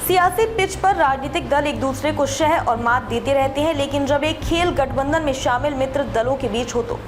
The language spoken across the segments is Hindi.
सियासी पिच पर राजनीतिक दल एक दूसरे को शह और मात देते रहते हैं, लेकिन जब एक खेल गठबंधन में शामिल मित्र दलों के बीच हो तो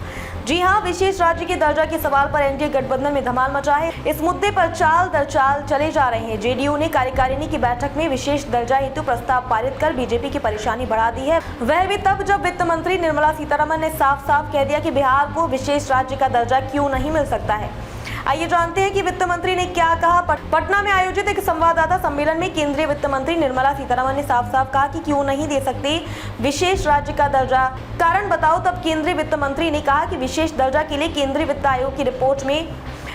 जी हां, विशेष राज्य के दर्जा के सवाल पर एनडीए गठबंधन में धमाल मचा है। इस मुद्दे पर चाल दर चाल चले जा रहे हैं। जेडीयू ने कार्यकारिणी की बैठक में विशेष दर्जा हेतु प्रस्ताव पारित कर बीजेपी की परेशानी बढ़ा दी है। वह भी तब जब वित्त मंत्री निर्मला सीतारमण ने साफ साफ कह दिया कि बिहार को विशेष राज्य का दर्जा क्यों नहीं मिल सकता है। आइए जानते हैं कि वित्त मंत्री ने क्या कहा। पटना में आयोजित एक संवाददाता सम्मेलन में केंद्रीय वित्त मंत्री निर्मला सीतारमण ने साफ साफ कहा कि क्यों नहीं दे सकते विशेष राज्य का दर्जा, कारण बताओ। तब केंद्रीय वित्त मंत्री ने कहा कि विशेष दर्जा के लिए केंद्रीय वित्त आयोग की रिपोर्ट में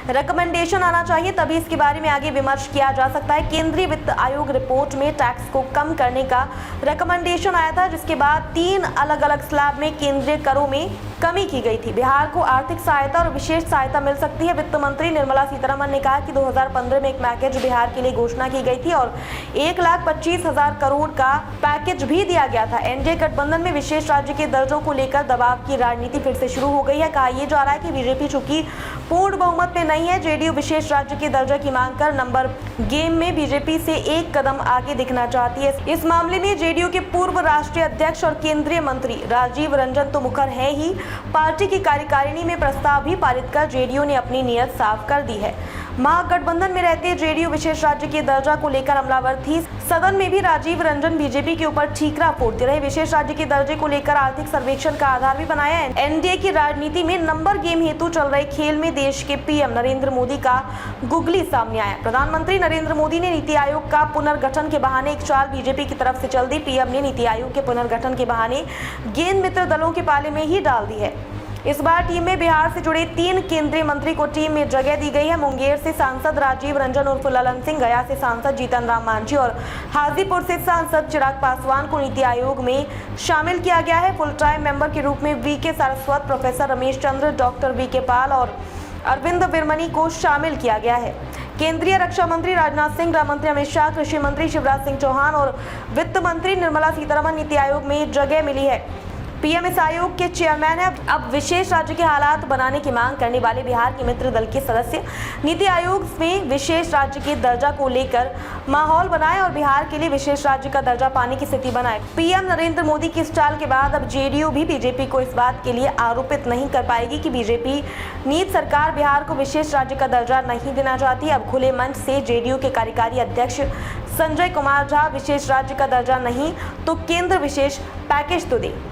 रिकमेंडेशन आना चाहिए, तभी इसके बारे में आगे विमर्श किया जा सकता है। केंद्रीय वित्त आयोग रिपोर्ट में टैक्स को कम करने का रिकमेंडेशन आया था, जिसके बाद 3 अलग अलग स्लैब में केंद्रीय करों में कमी की गई थी। बिहार को आर्थिक सहायता और विशेष सहायता मिल सकती है। वित्त मंत्री निर्मला सीतारमण ने कहा कि 2015 में एक पैकेज बिहार के लिए घोषणा की गई थी और 1,25,000 करोड़ का पैकेज भी दिया गया था। एनडीए गठबंधन में विशेष राज्य के दर्जों को लेकर दबाव की राजनीति फिर से शुरू हो गई है। कहा यह जा रहा है कि बीजेपी चूंकि पूर्ण बहुमत में नहीं है, जेडीयू विशेष राज्य के दर्जा की मांग कर नंबर गेम में बीजेपी से एक कदम आगे दिखना चाहती है। इस मामले में जेडीयू के पूर्व राष्ट्रीय अध्यक्ष और केंद्रीय मंत्री राजीव रंजन तो मुखर है ही, पार्टी की कार्यकारिणी में प्रस्ताव भी पारित कर जेडीयू ने अपनी नीयत साफ कर दी है। महागठबंधन में रहते जेडीयू विशेष राज्य के दर्जा को लेकर हमलावर थी। सदन में भी राजीव रंजन बीजेपी के ऊपर ठीकरा फोड़ते रहे। विशेष राज्य के दर्जे को लेकर आर्थिक सर्वेक्षण का आधार भी बनाया। एनडीए की राजनीति में नंबर गेम हेतु चल रहे खेल में देश के पीएम नरेंद्र मोदी का गुगली सामने आया। प्रधानमंत्री नरेंद्र मोदी ने नीति आयोग का पुनर्गठन के बहाने एक चाल बीजेपी की तरफ से चल दी। पीएम ने नीति आयोग के पुनर्गठन के बहाने गेंद मित्र दलों के पाले में ही डाल दी है। इस बार टीम में बिहार से जुड़े 3 केंद्रीय मंत्री को टीम में जगह दी गई है। मुंगेर से सांसद राजीव रंजन उर्फ ललन सिंह, गया से सांसद जीतन राम मांझी और हाजीपुर से सांसद चिराग पासवान को नीति आयोग में शामिल किया गया है। फुल टाइम मेंबर के रूप में VK Saraswat, professor Ramesh Chandra, doctor VK पाल और अरविंद विरमनी को शामिल किया गया है। केंद्रीय रक्षा मंत्री राजनाथ सिंह, गृह मंत्री अमित शाह, कृषि मंत्री शिवराज सिंह चौहान और वित्त मंत्री निर्मला सीतारमण नीति आयोग में जगह मिली है। पीएम इस आयोग के चेयरमैन है। अब विशेष राज्य के हालात बनाने की मांग करने वाले बिहार के मित्र दल के सदस्य नीति आयोग में विशेष राज्य के दर्जा को लेकर माहौल बनाए और बिहार के लिए विशेष राज्य का दर्जा पाने की स्थिति बनाए। पीएम नरेंद्र मोदी की इस चाल के बाद अब जेडीयू भी बीजेपी को इस बात के लिए आरोपित नहीं कर पाएगी कि बीजेपी नीति सरकार बिहार को विशेष राज्य का दर्जा नहीं देना चाहती। अब खुले मंच से जेडीयू के कार्यकारी अध्यक्ष संजय कुमार झा विशेष राज्य का दर्जा नहीं तो केंद्र विशेष पैकेज तो दे।